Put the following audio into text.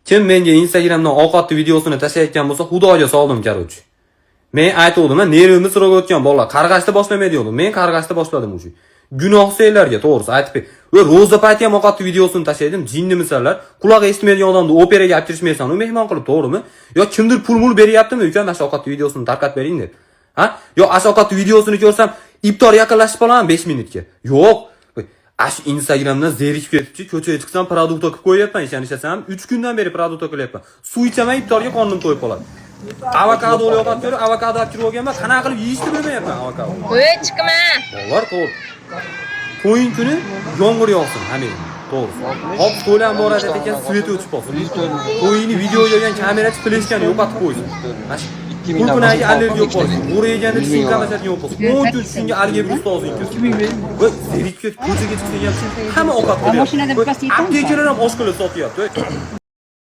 Kim menga Instagramdan ovqatli videosini tashlayotgan bo'lsa, Xudoga soldim, karochi. Men aytdim, nervimni siroq o'tgan bolalar qarg'ashda boshlamaydi yo'q. Men qarg'ashda boshladim o'sha. Gunohsizlarga to'g'risi aytib ber. Va ro'za payti ham ovqatli videosini tashlaydim. Jinni misollar. Quloq eshitmaydigan odamni operaga olib kirishmaysan, u mehmon qilib, to'g'rimi? Yo kimdir pul beryaptimi, uka, mana shu ovqatli videosini tarqatib bering deb. Ha? Yo ovqatli videosini ko'rsam, iftor yaqinlashib qolaman 5 minutga. Yo'q. Ash Instagramdan zerikib ketibchi, ko'chaga chiqsam produkt o'qib qo'yapman, ishonishasam 3 kundan beri produkt o'qilyapman. Suv ichaman, iftorga qornim to'yib qoladi. Avokado yo'qotib ko'rib, avokado olib kirib olganman, qanaqa qilib yeyishni bilmayapman avokado. Voy, chiqma. Bor, to'g'ri. Qo'yin kuni yomg'ir yog'sin, hamma. To'g'ri. Hop, to'lan boradi ekan, sveti o'chib qolsin. Qo'yini video olgan kamerachi fleshkani yo'qotib qo'ysin. Pulpunaga allergiya yo'q bo'lsin. O'rayganida tushun qamasatga yo'q bo'lsin. 10 kun tushunga algebra ustozing kirsin. Va zerikib ko'chaga chiqsa ham hamma ovqat qilyapti. Mashinada bittasi yetar. Aptekalar ham oshqilib sotyapti.